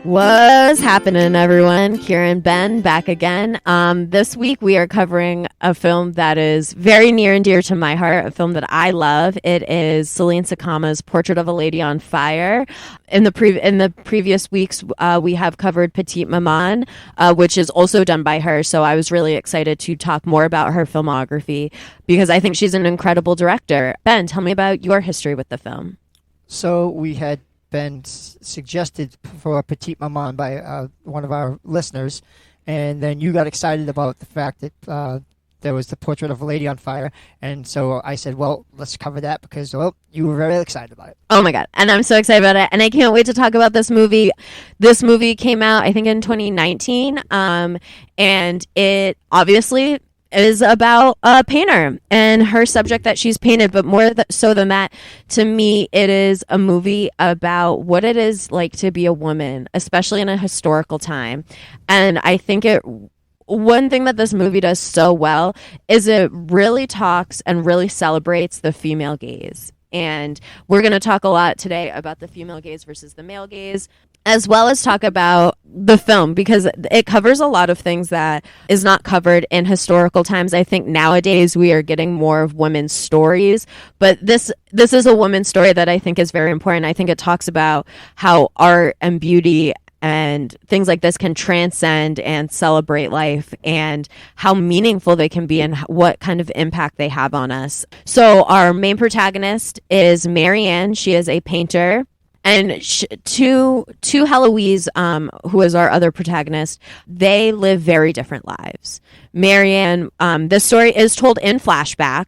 What's happening, everyone? Kyra and Ben back again. This week we are covering a film that is very near and dear to my heart, a film that I love. It is Celine Sciamma's Portrait of a Lady on Fire. In the previous weeks, we have covered Petite Maman, which is also done by her. So I was really excited to talk more about her filmography because I think she's an incredible director. Ben, tell me about your history with the film. So we had been suggested for Petite Maman by one of our listeners, and then you got excited about the fact that there was the Portrait of a Lady on Fire, and so I said, well, let's cover that because, well, you were very excited about it. Oh my God. And I'm so excited about it. And I can't wait to talk about this movie. This movie came out, I think, in 2019, and it obviously is about a painter and her subject that she's painted, but more so than that, to me, it is a movie about what it is like to be a woman, especially in a historical time. And I think one thing that this movie does so well is it really talks and really celebrates the female gaze. And we're going to talk a lot today about the female gaze versus the male gaze, as well as talk about the film because it covers a lot of things that is not covered in historical times. I think nowadays we are getting more of women's stories, but this is a woman's story that I think is very important. I think it talks about how art and beauty and things like this can transcend and celebrate life and how meaningful they can be and what kind of impact they have on us. So our main protagonist is Marianne. She is a painter. And to Heloise, who is our other protagonist, they live very different lives. Marianne, this story is told in flashback.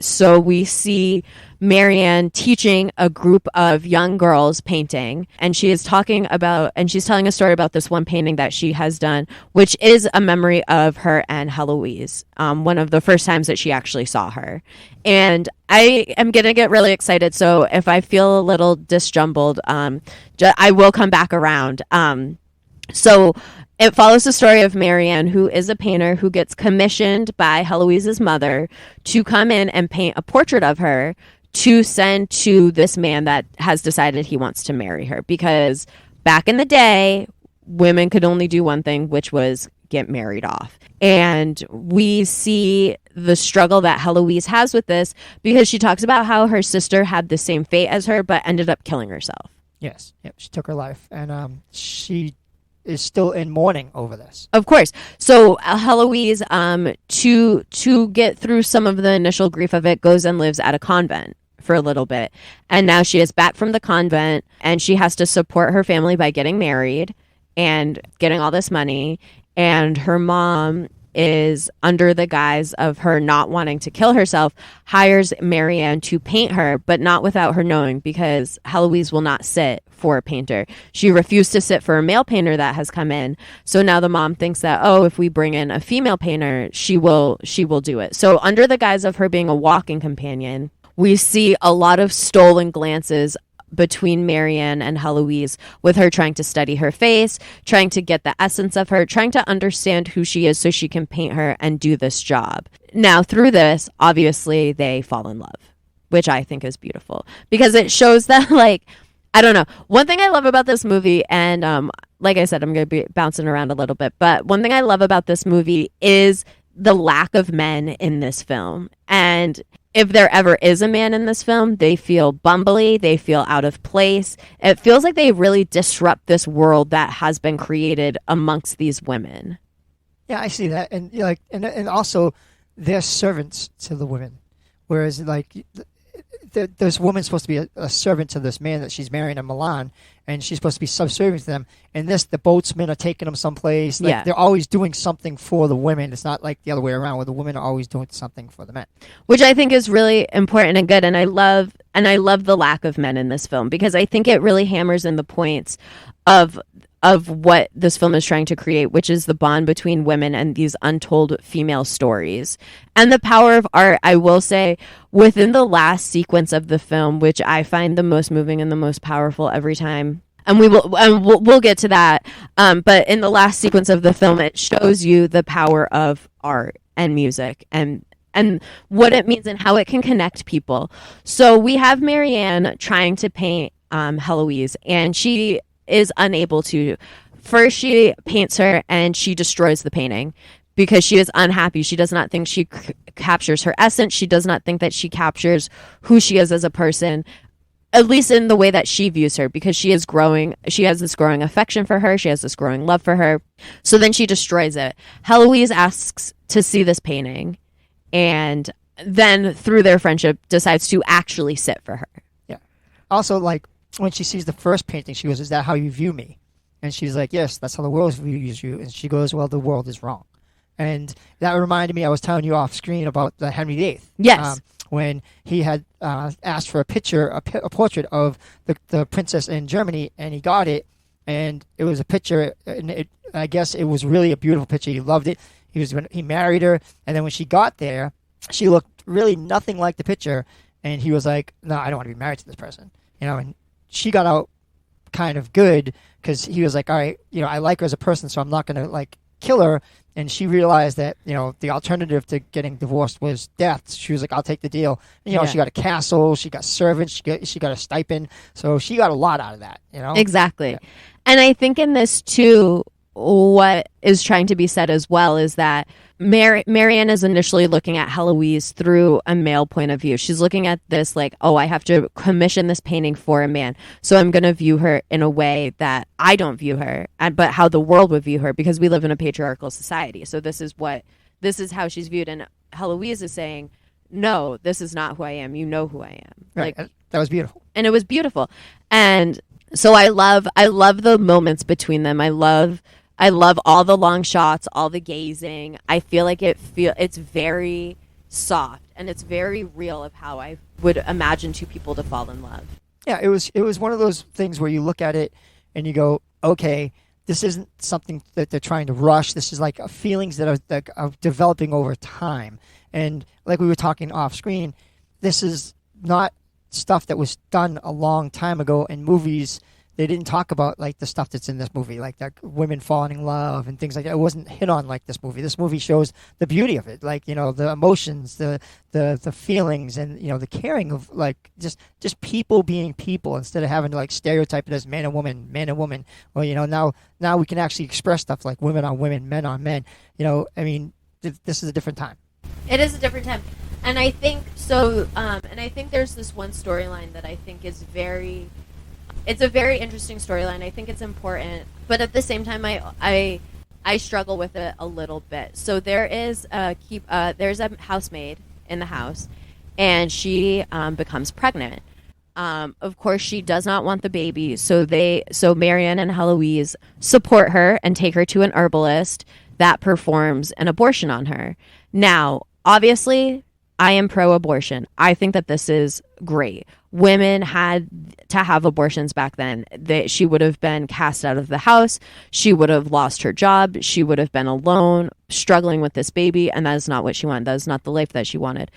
So we see Marianne teaching a group of young girls painting, and she's telling a story about this one painting that she has done, which is a memory of her and Heloise, one of the first times that she actually saw her. And I am going to get really excited, so if I feel a little disjumbled, I will come back around. So it follows the story of Marianne, who is a painter who gets commissioned by Heloise's mother to come in and paint a portrait of her to send to this man that has decided he wants to marry her. Because back in the day, women could only do one thing, which was get married off. And we see the struggle that Heloise has with this because she talks about how her sister had the same fate as her, but ended up killing herself. Yes. Yep. She took her life, and she is still in mourning over this. Of course. So Heloise, to get through some of the initial grief of it, goes and lives at a convent for a little bit. And now she is back from the convent, and she has to support her family by getting married and getting all this money. And her mom is, under the guise of her not wanting to kill herself, hires Marianne to paint her, but not without her knowing, because Heloise will not sit for a painter. She refused to sit for a male painter that has come in. So now the mom thinks that, if we bring in a female painter, she will do it. So under the guise of her being a walking companion, we see a lot of stolen glances between Marianne and Heloise, with her trying to study her face, trying to get the essence of her, trying to understand who she is so she can paint her and do this job. Now, through this, obviously, they fall in love, which I think is beautiful because it shows that, I don't know. One thing I love about this movie, and like I said, I'm going to be bouncing around a little bit, but one thing I love about this movie is the lack of men in this film. And if there ever is a man in this film, they feel bumbly, they feel out of place. It feels like they really disrupt this world that has been created amongst these women. Yeah, I see that. And and also they're servants to the women. Whereas this woman's supposed to be a servant to this man that she's marrying in Milan, and she's supposed to be subservient to them. And the boatsmen are taking them someplace. They're always doing something for the women. It's not like the other way around, where the women are always doing something for the men. Which I think is really important and good. And I love the lack of men in this film because I think it really hammers in the points of what this film is trying to create, which is the bond between women and these untold female stories. And the power of art, I will say, within the last sequence of the film, which I find the most moving and the most powerful every time. And we'll get to that. But in the last sequence of the film, it shows you the power of art and music and what it means and how it can connect people. So we have Marianne trying to paint Heloise, and she is unable to. First, she paints her and she destroys the painting because she is unhappy. She does not think she captures her essence. She does not think that she captures who she is as a person, at least in the way that she views her, because she is growing. She has this growing affection for her. She has this growing love for her. So then she destroys it. Heloise asks to see this painting, and then through their friendship decides to actually sit for her. Yeah. Also, like, when she sees the first painting, she goes, "Is that how you view me?" And she's like, "Yes, that's how the world views you." And she goes, "Well, the world is wrong." And that reminded me, I was telling you off screen about the Henry VIII. Yes. When he had asked for a portrait of the princess in Germany, and he got it, and it was a picture, and I guess it was really a beautiful picture. He loved it. He married her, and then when she got there, she looked really nothing like the picture, and he was like, "No, I don't want to be married to this person," and she got out kind of good because he was like, "All right, I like her as a person, so I'm not going to like kill her." And she realized that, the alternative to getting divorced was death. She was like, "I'll take the deal." And, she got a castle, she got servants, she got a stipend. So she got a lot out of that, Exactly. Yeah. And I think in this too, what is trying to be said as well is that Marianne is initially looking at Heloise through a male point of view. She's looking at this like, oh, I have to commission this painting for a man, so I'm going to view her in a way that I don't view her, but how the world would view her, because we live in a patriarchal society. So this is how she's viewed. And Heloise is saying, no, this is not who I am. You know who I am. Right. That was beautiful. And it was beautiful. And so I love the moments between them. I love all the long shots, all the gazing. I feel like it's very soft and it's very real of how I would imagine two people to fall in love. Yeah, it was one of those things where you look at it and you go, okay, this isn't something that they're trying to rush. This is like feelings that are developing over time. And like we were talking off screen, this is not stuff that was done a long time ago in movies. They didn't talk about like the stuff that's in this movie, like that women falling in love and things like that. It wasn't hit on like this movie. This movie shows the beauty of it, like the emotions, the feelings, and the caring of like just people being people instead of having to like stereotype it as man and woman, man and woman. Well, now we can actually express stuff like women on women, men on men. I mean, this is a different time. It is a different time, and I think so. And I think there's this one storyline that I think is very. It's a very interesting storyline. I think it's important, but at the same time, I struggle with it a little bit. So there's a housemaid in the house, and she becomes pregnant. Of course, she does not want the baby, so Marianne and Heloise support her and take her to an herbalist that performs an abortion on her. Now, obviously, I am pro-abortion. I think that this is great. Women had to have abortions back then. She would have been cast out of the house. She would have lost her job. She would have been alone, struggling with this baby, and that is not what she wanted. That is not the life that she wanted.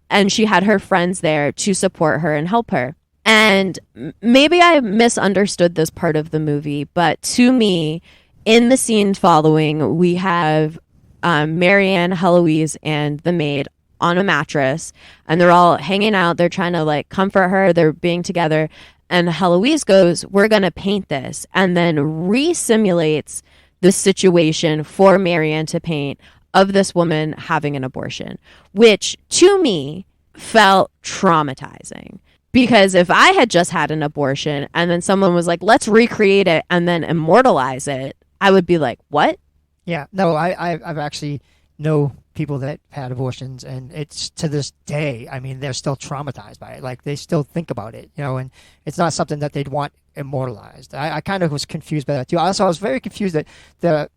And she had her friends there to support her and help her. And maybe I misunderstood this part of the movie, but to me, in the scene following, we have Marianne, Heloise, and the maid on a mattress, and they're all hanging out. They're trying to like comfort her. They're being together, and Heloise goes, "We're gonna paint this," and then re-simulates the situation for Marianne to paint of this woman having an abortion, which to me felt traumatizing. Because if I had just had an abortion and then someone was like, "Let's recreate it and then immortalize it," I would be like, "What?" Yeah, no, I've actually know people that had abortions, and it's to this day, I mean, they're still traumatized by it. Like, they still think about it, and it's not something that they'd want immortalized. I kind of was confused by that, too. Also, I was very confused that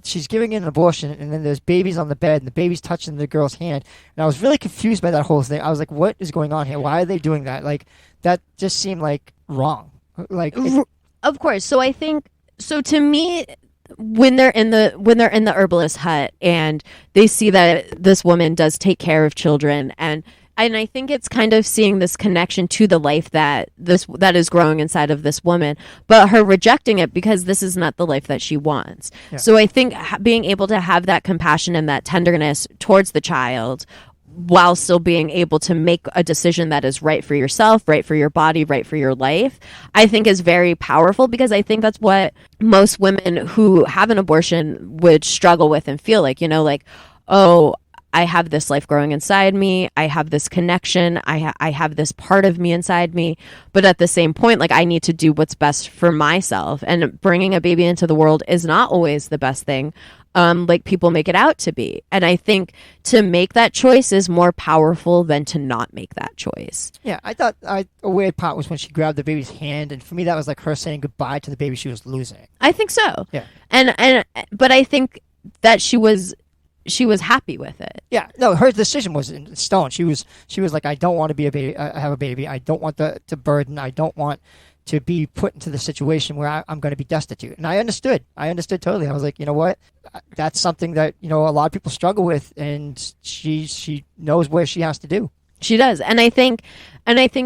she's giving an abortion, and then there's babies on the bed, and the baby's touching the girl's hand, and I was really confused by that whole thing. I was like, what is going on here? Why are they doing that? Like, that just seemed, like, wrong. Like, of course. So I think, so to me, when they're in the herbalist hut and they see that this woman does take care of children, and I think it's kind of seeing this connection to the life that is growing inside of this woman, but her rejecting it because this is not the life that she wants. Yeah. So I think being able to have that compassion and that tenderness towards the child while still being able to make a decision that is right for yourself, right for your body, right for your life, I think is very powerful, because I think that's what most women who have an abortion would struggle with and feel like, like, oh, I have this life growing inside me. I have this connection. I have this part of me inside me. But at the same point, like, I need to do what's best for myself. And bringing a baby into the world is not always the best thing, like people make it out to be. And I think to make that choice is more powerful than to not make that choice. Yeah, I thought a weird part was when she grabbed the baby's hand, and for me that was like her saying goodbye to the baby she was losing. I think so. Yeah. But I think that she was happy with it. Yeah, no, her decision was in stone. She was like, I don't want to be a baby. Have a baby. I don't want to burden. I don't want to be put into the situation where I'm going to be destitute. And I understood totally. I was like, you know what? That's something that, a lot of people struggle with, and she knows where she has to do. She does. And I think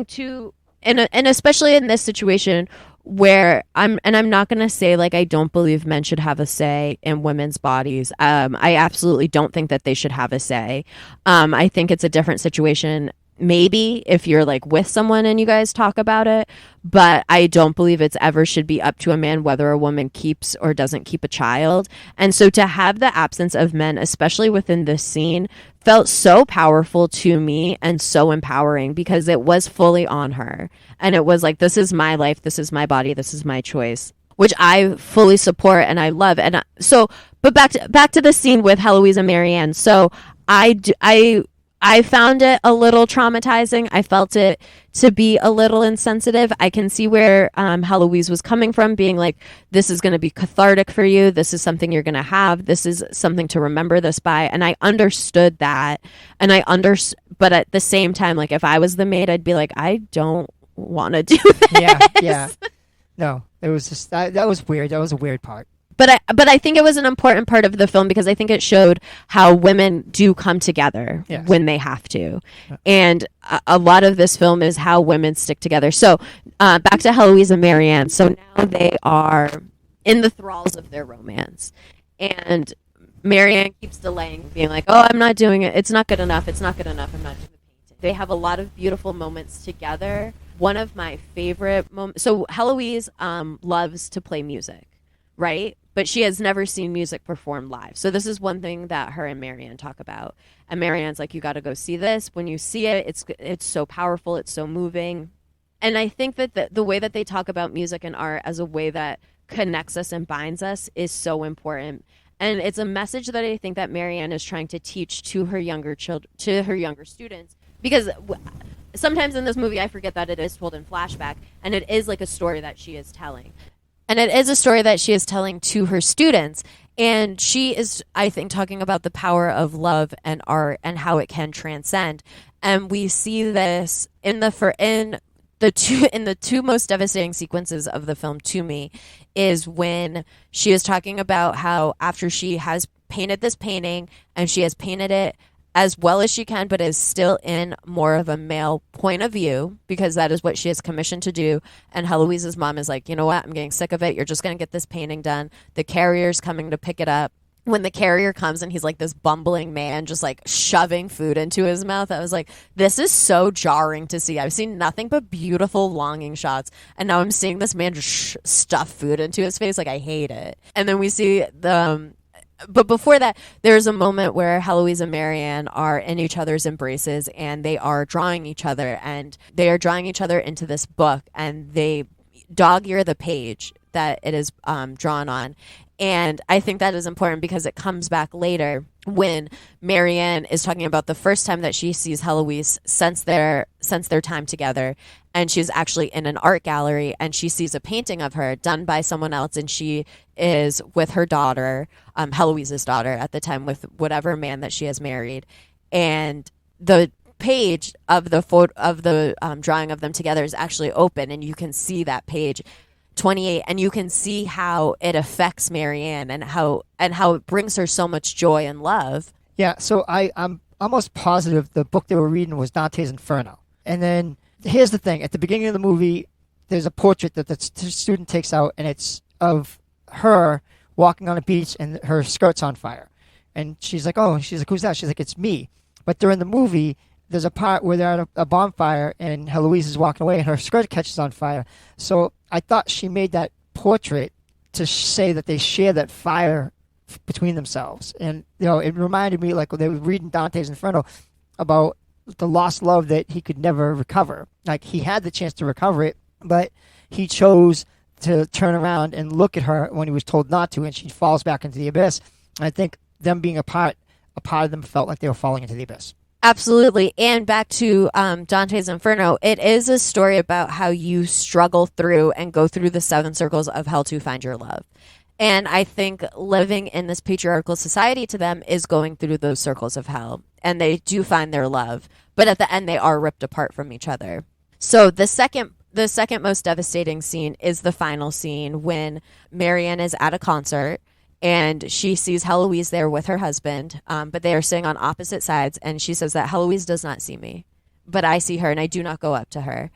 too, and especially in this situation where I'm not going to say like I don't believe men should have a say in women's bodies. I absolutely don't think that they should have a say. I think it's a different situation maybe if you're like with someone and you guys talk about it, but I don't believe it's ever should be up to a man whether a woman keeps or doesn't keep a child. And so to have the absence of men, especially within this scene, felt so powerful to me and so empowering, because it was fully on her. And it was like, this is my life, this is my body, this is my choice, which I fully support and I love. And so, but back to the scene with Heloise and Marianne. So I found it a little traumatizing. I felt it to be a little insensitive. I can see where Heloise was coming from, being like, this is going to be cathartic for you. This is something you're going to have. This is something to remember this by. And I understood that. And but at the same time, like if I was the maid, I'd be like, I don't want to do this. Yeah. No, it was just, that was weird. That was a weird part. But I think it was an important part of the film, because I think it showed how women do come together when they have to. And a lot of this film is how women stick together. So back to Heloise and Marianne. So now they are in the thralls of their romance. And Marianne keeps delaying, being like, oh, I'm not doing it. It's not good enough. It's not good enough. I'm not doing the painting. They have a lot of beautiful moments together. One of my favorite moments. So Heloise loves to play music, right? But she has never seen music performed live. So this is one thing that her and Marianne talk about. And Marianne's like, you got to go see this. When you see it, it's so powerful. It's so moving. And I think that the way that they talk about music and art as a way that connects us and binds us is so important. And it's a message that I think that Marianne is trying to teach to her younger students. Because sometimes in this movie, I forget that it is told in flashback. And it is like a story that she is telling. And it is a story that she is telling to her students. And she is, I think, talking about the power of love and art and how it can transcend. And we see this in the two most devastating sequences of the film to me is when she is talking about how after she has painted this painting and she has painted it as well as she can, but is still in more of a male point of view, because that is what she is commissioned to do. And Heloise's mom is like, you know what? I'm getting sick of it. You're just going to get this painting done. The carrier's coming to pick it up. When the carrier comes and he's like this bumbling man just like shoving food into his mouth, I was like, this is so jarring to see. I've seen nothing but beautiful longing shots, and now I'm seeing this man just stuff food into his face. Like, I hate it. And then we see but before that, there's a moment where Heloise and Marianne are in each other's embraces, and they are drawing each other, and they are drawing each other into this book, and they dog ear the page that it is drawn on. And I think that is important because it comes back later when Marianne is talking about the first time that she sees Heloise since their time together. And she's actually in an art gallery and she sees a painting of her done by someone else. And she is with her daughter, Heloise's daughter at the time, with whatever man that she has married. And the page of the photo of the drawing of them together is actually open, and you can see that page 28, and you can see how it affects Marianne and how it brings her so much joy and love. Yeah, so I'm almost positive the book they were reading was Dante's Inferno. And then here's the thing. At the beginning of the movie, there's a portrait that the student takes out, and it's of her walking on a beach and her skirt's on fire. And she's like, who's that? She's like, it's me. But during the movie, there's a part where they're at a bonfire and Heloise is walking away and her skirt catches on fire. So I thought she made that portrait to say that they share that fire between themselves. And, it reminded me, like, when they were reading Dante's Inferno about the lost love that he could never recover. Like, he had the chance to recover it, but he chose to turn around and look at her when he was told not to, and she falls back into the abyss. And I think them being apart, a part of them felt like they were falling into the abyss. Absolutely. And back to Dante's Inferno, it is a story about how you struggle through and go through the 7 circles of hell to find your love. And I think living in this patriarchal society to them is going through those circles of hell. And they do find their love. But at the end, they are ripped apart from each other. So the second most devastating scene is the final scene when Marianne is at a concert and she sees Heloise there with her husband, but they are sitting on opposite sides, and she says that Heloise does not see me, but I see her and I do not go up to her.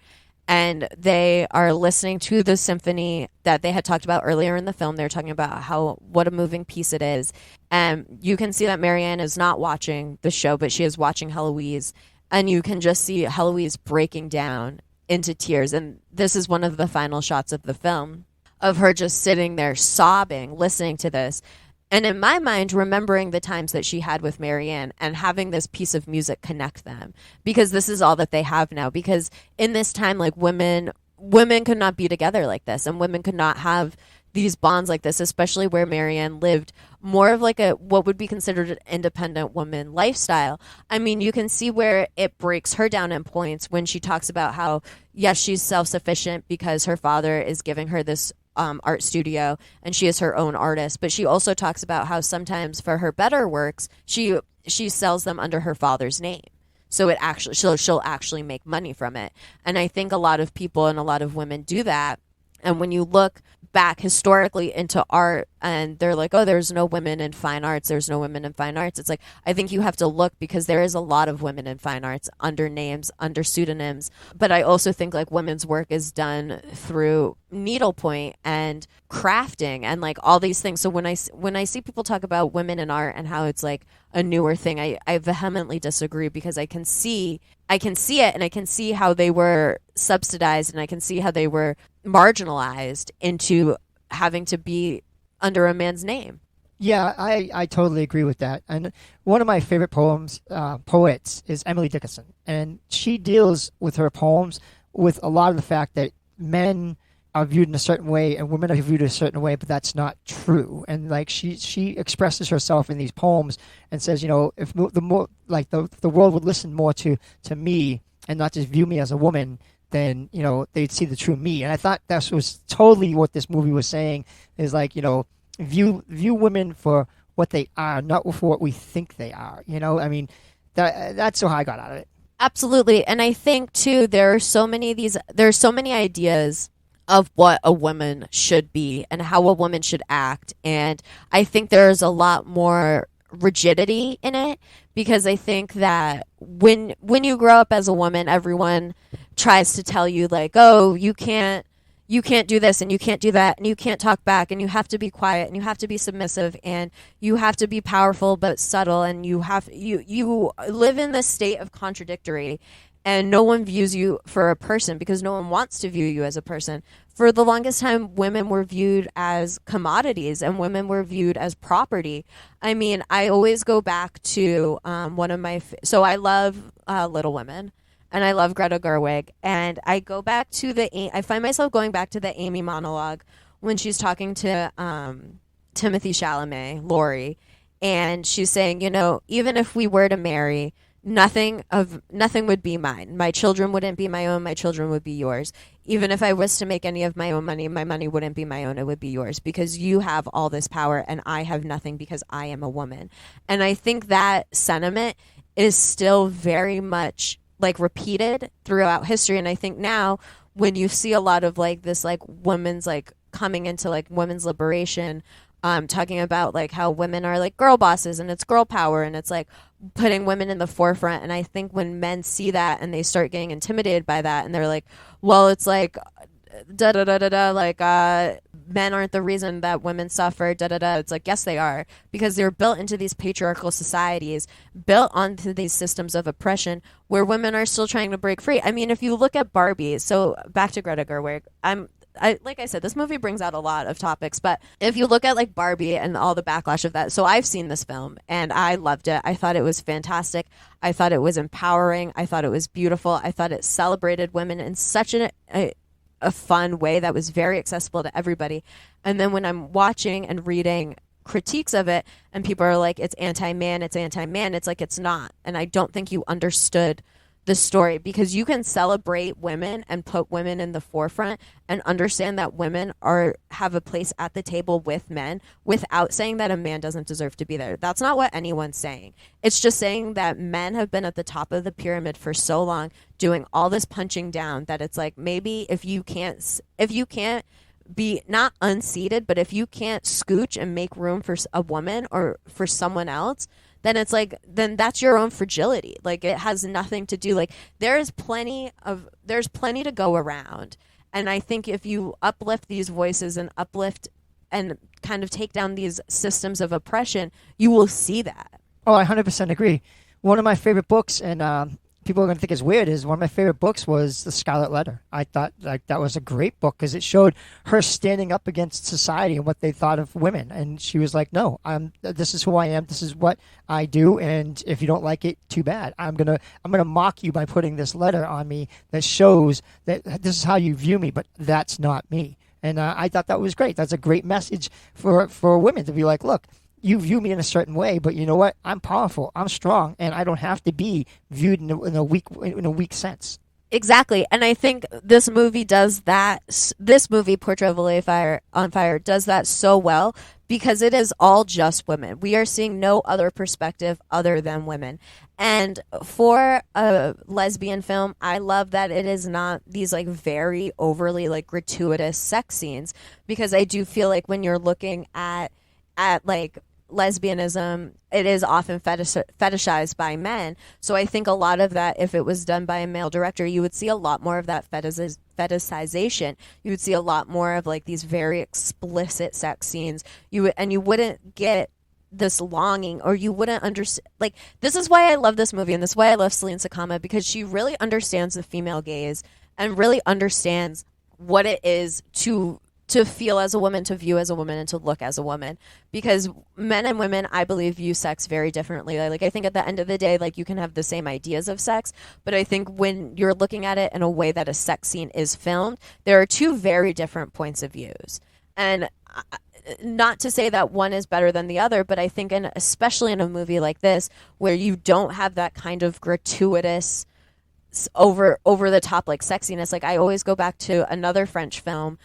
And they are listening to the symphony that they had talked about earlier in the film. They're talking about what a moving piece it is. And you can see that Marianne is not watching the show, but she is watching Heloise. And you can just see Heloise breaking down into tears. And this is one of the final shots of the film of her just sitting there sobbing, listening to this. And in my mind, remembering the times that she had with Marianne and having this piece of music connect them, because this is all that they have now. Because in this time, like, women could not be together like this, and women could not have these bonds like this, especially where Marianne lived more of like what would be considered an independent woman lifestyle. I mean, you can see where it breaks her down in points when she talks about how, yes, she's self-sufficient because her father is giving her this art studio and she is her own artist, but she also talks about how sometimes for her better works she sells them under her father's name, so she'll actually make money from it. And I think a lot of people and a lot of women do that. And when you look back historically into art and they're like, oh, there's no women in fine arts, it's like, I think you have to look, because there is a lot of women in fine arts under names, under pseudonyms. But I also think like women's work is done through needlepoint and crafting and like all these things. So when I see people talk about women in art and how it's like a newer thing, I vehemently disagree, because I can see it, and I can see how they were subsidized, and I can see how they were marginalized into having to be under a man's name. Yeah, I totally agree with that. And one of my favorite poets is Emily Dickinson. And she deals with her poems with a lot of the fact that men are viewed in a certain way and women are viewed a certain way, but that's not true. And like she expresses herself in these poems and says, if the more like the world would listen more to me and not just view me as a woman, then they'd see the true me. And I thought that was totally what this movie was saying, is like, view women for what they are, not for what we think they are. I mean, that's how I got out of it. Absolutely. And I think too, there are so many ideas of what a woman should be and how a woman should act. And I think there's a lot more rigidity in it, because I think that when you grow up as a woman, everyone tries to tell you like, oh, you can't do this and you can't do that and you can't talk back and you have to be quiet and you have to be submissive and you have to be powerful but subtle, and you live in this state of contradictory, and no one views you for a person because no one wants to view you as a person. For the longest time, women were viewed as commodities and women were viewed as property. I mean, I always go back to one of my... So I love Little Women and I love Greta Gerwig. And I go back to I find myself going back to the Amy monologue when she's talking to Timothy Chalamet, Laurie. And she's saying, even if we were to marry... Nothing would be mine. My children wouldn't be my own. My children would be yours. Even if I was to make any of my own money, my money wouldn't be my own. It would be yours, because you have all this power and I have nothing because I am a woman. And I think that sentiment is still very much like repeated throughout history. And I think now when you see a lot of like this, like women's like coming into like women's liberation, talking about like how women are like girl bosses and it's girl power and it's like putting women in the forefront. And I think when men see that and they start getting intimidated by that and they're like, well, it's like da da da da da, like men aren't the reason that women suffer, da da da. It's like, yes, they are, because they're built into these patriarchal societies, built onto these systems of oppression where women are still trying to break free. I mean, if you look at Barbie, so back to Greta Gerwig, like I said, this movie brings out a lot of topics, but if you look at like Barbie and all the backlash of that, so I've seen this film and I loved it. I thought it was fantastic. I thought it was empowering. I thought it was beautiful. I thought it celebrated women in such a fun way that was very accessible to everybody. And then when I'm watching and reading critiques of it and people are like, it's anti-man, it's like, it's not. And I don't think you understood the story, because you can celebrate women and put women in the forefront and understand that women have a place at the table with men without saying that a man doesn't deserve to be there. That's not what anyone's saying. It's just saying that men have been at the top of the pyramid for so long doing all this punching down that it's like, maybe if you can't be not unseated, but if you can't scooch and make room for a woman or for someone else, then it's like, then that's your own fragility. Like, it has nothing to do, like, there's plenty to go around. And I think if you uplift these voices and uplift and kind of take down these systems of oppression, you will see that. Oh, I 100% agree. One of my favorite books, and people are going to think it's weird, is one of my favorite books was The Scarlet Letter. I thought like that was a great book because it showed her standing up against society and what they thought of women. And she was like, no, this is who I am. This is what I do. And if you don't like it, too bad. I'm going to mock you by putting this letter on me that shows that this is how you view me, but that's not me. And I thought that was great. That's a great message for women to be like, look, you view me in a certain way, but you know what? I'm powerful, I'm strong, and I don't have to be viewed in a weak sense. Exactly. And I think this movie does that. This movie, Portrait of a Lady on Fire, does that so well because it is all just women. We are seeing no other perspective other than women. And for a lesbian film, I love that it is not these like very overly like gratuitous sex scenes, because I do feel like when you're looking at like lesbianism, it is often fetishized by men. So I think a lot of that, if it was done by a male director, you would see a lot more of that fetishization. You would see a lot more of like these very explicit sex scenes. You wouldn't get this longing, or you wouldn't understand. Like, this is why I love this movie, and this is why I love Celine Sciamma, because she really understands the female gaze and really understands what it is to feel as a woman, to view as a woman, and to look as a woman. Because men and women, I believe, view sex very differently. Like, I think at the end of the day, like, you can have the same ideas of sex, but I think when you're looking at it in a way that a sex scene is filmed, there are two very different points of views. And not to say that one is better than the other, but I think especially in a movie like this, where you don't have that kind of gratuitous over the top like sexiness. Like, I always go back to another French film,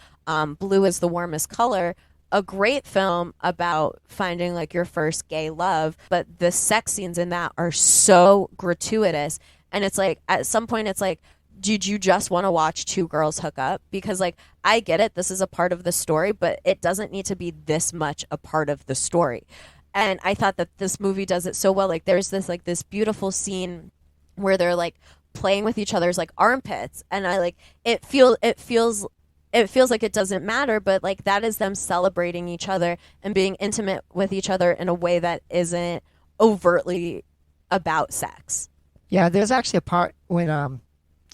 Blue is the Warmest Color, a great film about finding like your first gay love, but the sex scenes in that are so gratuitous. And it's like, at some point it's like, did you just want to watch two girls hook up? Because like, I get it, this is a part of the story, but it doesn't need to be this much a part of the story. And I thought that this movie does it so well. Like, there's this beautiful scene where they're like playing with each other's like armpits, and I like it feels like it doesn't matter, but like that is them celebrating each other and being intimate with each other in a way that isn't overtly about sex. Yeah, there's actually a part when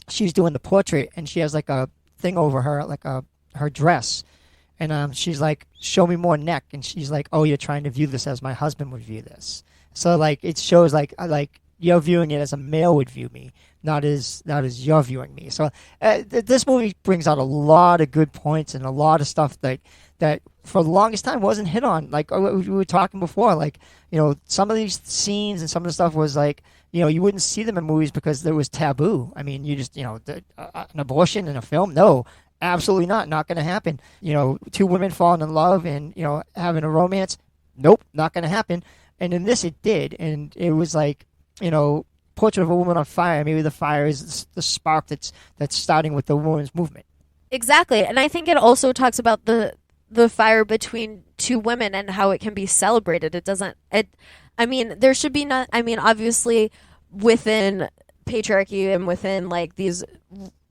she's doing the portrait and she has like a thing over her, like her dress, and she's like, show me more neck, and she's like, oh, you're trying to view this as my husband would view this. So like it shows like you're viewing it as a male would view me, not as you're viewing me. So this movie brings out a lot of good points and a lot of stuff that for the longest time wasn't hit on. Like we were talking before, like, you know, some of these scenes and some of the stuff was like, you know, you wouldn't see them in movies because there was taboo. I mean, you just, you know, an abortion in a film, no, absolutely not going to happen. You know, two women falling in love and, you know, having a romance, nope, not going to happen. And in this it did, and it was like, you know, Portrait of a Woman on Fire. Maybe the fire is the spark that's starting with the women's movement. Exactly, and I think it also talks about the fire between two women and how it can be celebrated. It doesn't. I mean, there should be not. I mean, obviously, within patriarchy and within like these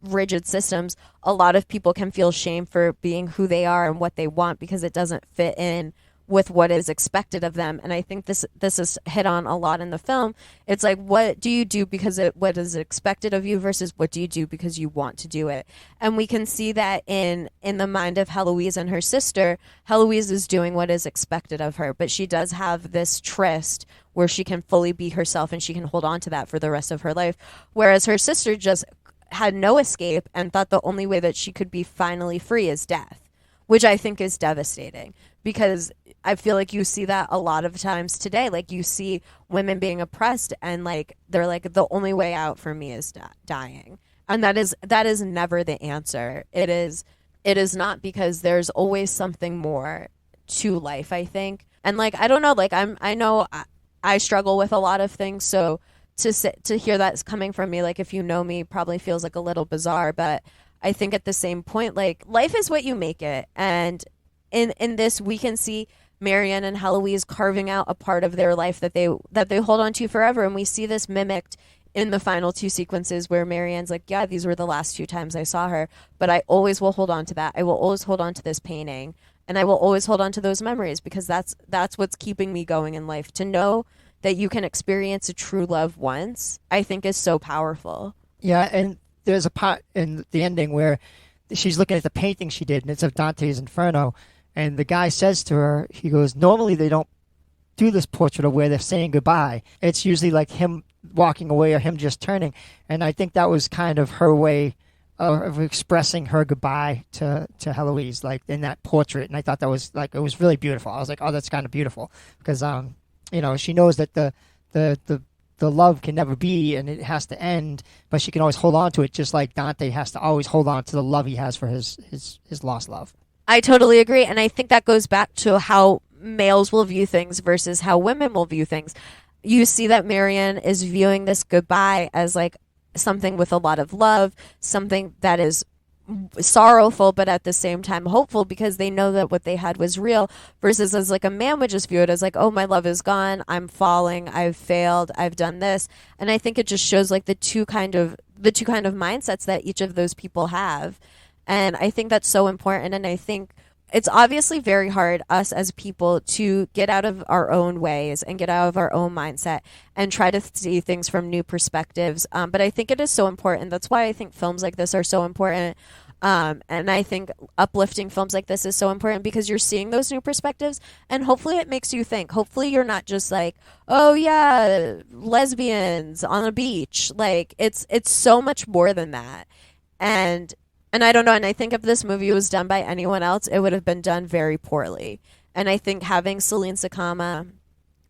rigid systems, a lot of people can feel shame for being who they are and what they want because it doesn't fit in with what is expected of them. And I think this is hit on a lot in the film. It's like, what do you do because what is expected of you versus what do you do because you want to do it? And we can see that in the mind of Heloise and her sister. Heloise is doing what is expected of her, but she does have this tryst where she can fully be herself and she can hold on to that for the rest of her life. Whereas her sister just had no escape and thought the only way that she could be finally free is death, which I think is devastating because I feel like you see that a lot of times today. Like you see women being oppressed and like they're like, the only way out for me is dying. And that is never the answer. It is not, because there's always something more to life, I think. And like, I don't know, like I know I struggle with a lot of things. So to hear that's coming from me, like if you know me, probably feels like a little bizarre, but I think at the same point, like life is what you make it. And in this, we can see Marianne and Heloise carving out a part of their life that they hold on to forever. And we see this mimicked in the final two sequences where Marianne's like, yeah, these were the last 2 times I saw her, but I always will hold on to that. I will always hold on to this painting, and I will always hold on to those memories because that's what's keeping me going in life. To know that you can experience a true love once, I think is so powerful. Yeah, and there's a part in the ending where she's looking at the painting she did, and it's of Dante's Inferno. And the guy says to her, he goes, normally they don't do this portrait of where they're saying goodbye. It's usually like him walking away or him just turning. And I think that was kind of her way of expressing her goodbye to Heloise, like in that portrait. And I thought that was like, it was really beautiful. I was like, oh, that's kind of beautiful. Because, she knows that the love can never be and it has to end, but she can always hold on to it, just like Dante has to always hold on to the love he has for his lost love. I totally agree. And I think that goes back to how males will view things versus how women will view things. You see that Marianne is viewing this goodbye as like something with a lot of love, something that is sorrowful, but at the same time hopeful because they know that what they had was real, versus as like a man would just view it as like, oh, my love is gone. I'm falling. I've failed. I've done this. And I think it just shows like the two kind of mindsets that each of those people have. And I think that's so important. And I think it's obviously very hard, us as people, to get out of our own ways and get out of our own mindset and try to see things from new perspectives. But I think it is so important. That's why I think films like this are so important. And I think uplifting films like this is so important because you're seeing those new perspectives and hopefully it makes you think. Hopefully you're not just like, oh yeah, lesbians on a beach. Like it's so much more than that. And I don't know, and I think if this movie was done by anyone else, it would have been done very poorly. And I think having Celine Sciamma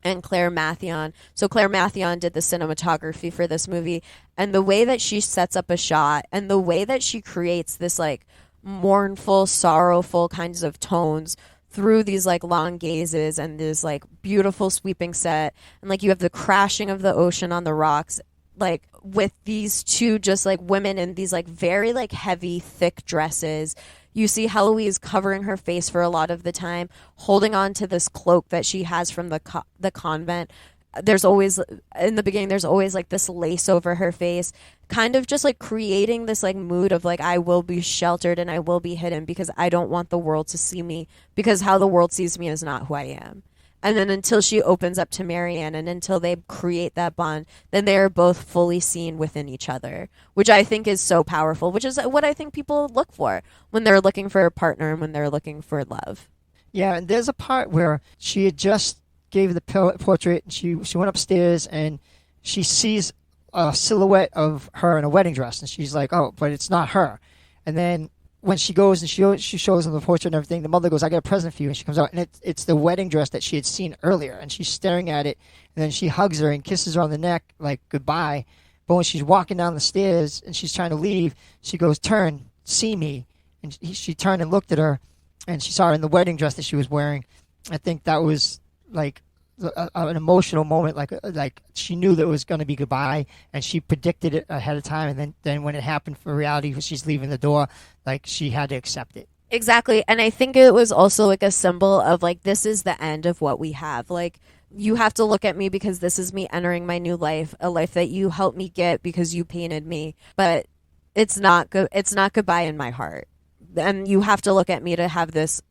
and Claire Mathion, so Claire Mathion did the cinematography for this movie, and the way that she sets up a shot and the way that she creates this like mournful, sorrowful kinds of tones through these like long gazes and this like beautiful sweeping set, and like you have the crashing of the ocean on the rocks, like with these two just like women in these like very like heavy thick dresses. You see Heloise covering her face for a lot of the time, holding on to this cloak that she has from the convent. There's always, in the beginning, there's always like this lace over her face, kind of just like creating this like mood of like, I will be sheltered and I will be hidden because I don't want the world to see me, because how the world sees me is not who I am. And then until she opens up to Marianne and until they create that bond, then they are both fully seen within each other, which I think is so powerful, which is what I think people look for when they're looking for a partner and when they're looking for love. Yeah, and there's a part where she had just gave the portrait and she went upstairs and she sees a silhouette of her in a wedding dress and she's like, oh, but it's not her. And then when she goes and she shows them the portrait and everything, the mother goes, I got a present for you. And she comes out, and it's the wedding dress that she had seen earlier. And she's staring at it, and then she hugs her and kisses her on the neck, like, goodbye. But when she's walking down the stairs and she's trying to leave, she goes, turn, see me. And she turned and looked at her, and she saw her in the wedding dress that she was wearing. I think that was, like, an emotional moment, like she knew that it was going to be goodbye, and she predicted it ahead of time, and then when it happened for reality, when she's leaving the door, like she had to accept it. Exactly. And I think it was also like a symbol of like, this is the end of what we have. Like, you have to look at me because this is me entering my new life, a life that you helped me get because you painted me. But good. It's not goodbye in my heart. And you have to look at me to have this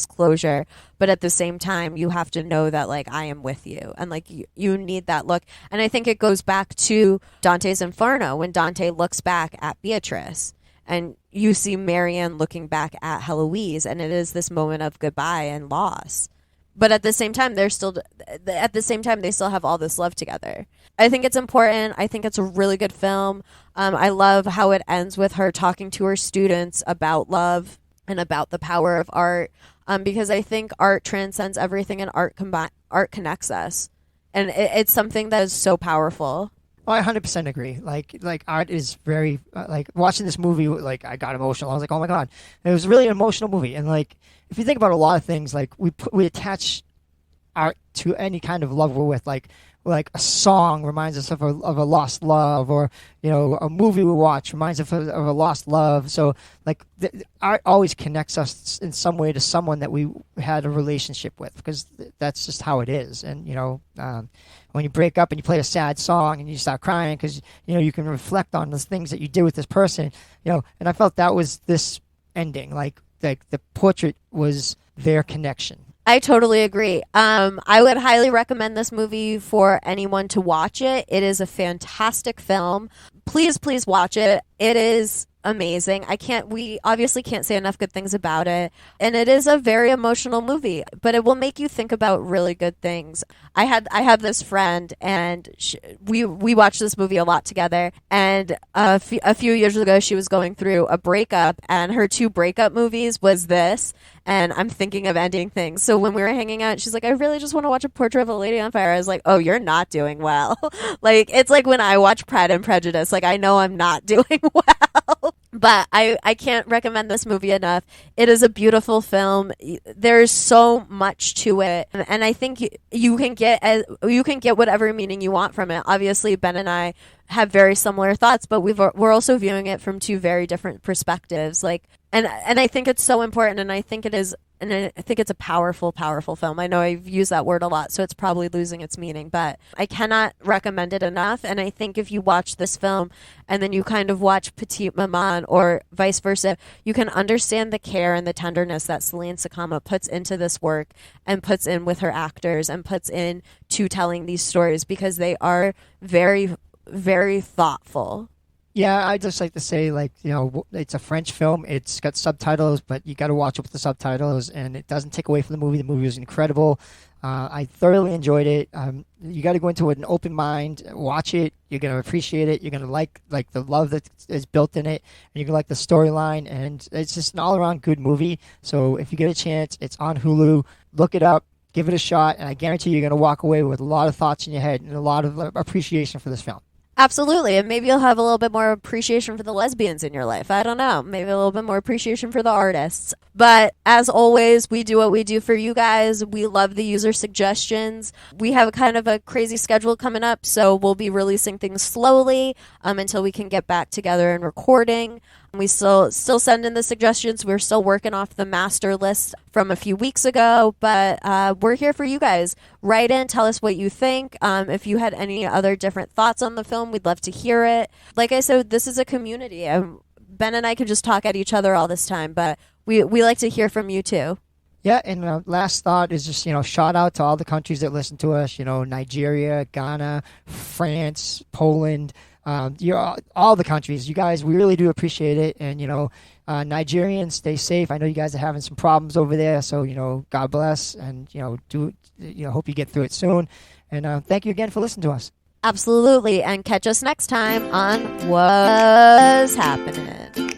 closure, but at the same time you have to know that like I am with you, and like you need that look. And I think it goes back to Dante's Inferno, when Dante looks back at Beatrice and you see Marianne looking back at Heloise, and it is this moment of goodbye and loss, but at the same time they still have all this love together. I think it's important. I think it's a really good film. I love how it ends with her talking to her students about love and about the power of art, because I think art transcends everything, and art connects us, and it's something that is so powerful. Oh, I 100% agree. Like art is very like watching this movie. Like I got emotional. I was like, oh my god, it was really an emotional movie. And like if you think about a lot of things, like we attach art to any kind of love we're with, like a song reminds us of a lost love, or a movie we watch reminds us of a lost love. So like art always connects us in some way to someone that we had a relationship with, because that's just how it is. And when you break up and you play a sad song and you start crying because you can reflect on those things that you did with this person, and I felt that was this ending, like the portrait was their connection. I totally agree. I would highly recommend this movie for anyone to watch it. It is a fantastic film. Please watch it. It is amazing. We obviously can't say enough good things about it. And it is a very emotional movie, but it will make you think about really good things. I have this friend, and we watched this movie a lot together. And a few years ago, she was going through a breakup, and her 2 breakup movies was this and I'm thinking of ending things. So when we were hanging out, she's like, I really just want to watch A Portrait of a Lady on Fire. I was like, oh, you're not doing well. Like, it's like when I watch Pride and Prejudice, like I know I'm not doing well. But I can't recommend this movie enough. It is a beautiful film. There's so much to it, and I think you can get whatever meaning you want from it. Obviously, Ben and I have very similar thoughts, but we're also viewing it from 2 very different perspectives. Like, and I think it's so important, and I think it is. And I think it's a powerful, powerful film. I know I've used that word a lot, so it's probably losing its meaning, but I cannot recommend it enough. And I think if you watch this film and then you kind of watch Petite Maman or vice versa, you can understand the care and the tenderness that Celine Sciamma puts into this work and puts in with her actors and puts in to telling these stories, because they are very, very thoughtful. Yeah, I just like to say, like, it's a French film. It's got subtitles, but you got to watch it with the subtitles, and it doesn't take away from the movie. The movie was incredible. I thoroughly enjoyed it. You got to go into it with an open mind, watch it. You're going to appreciate it. You're going to like the love that is built in it, and you're going to like the storyline, and it's just an all-around good movie. So if you get a chance, it's on Hulu. Look it up. Give it a shot, and I guarantee you're going to walk away with a lot of thoughts in your head and a lot of appreciation for this film. Absolutely. And maybe you'll have a little bit more appreciation for the lesbians in your life. I don't know. Maybe a little bit more appreciation for the artists. But as always, we do what we do for you guys. We love the user suggestions. We have kind of a crazy schedule coming up, so we'll be releasing things slowly until we can get back together and recording. We still send in the suggestions. We're still working off the master list from a few weeks ago, but we're here for you guys. Write in, tell us what you think. If you had any other different thoughts on the film, we'd love to hear it. Like I said, this is a community. Ben and I could just talk at each other all this time, but we like to hear from you too. Yeah, and last thought is just, shout out to all the countries that listen to us, Nigeria, Ghana, France, Poland, all the countries. You guys, we really do appreciate it. And, Nigerians, stay safe. I know you guys are having some problems over there, so, God bless, and, hope you get through it soon. And thank you again for listening to us. Absolutely, and catch us next time on What's Happening.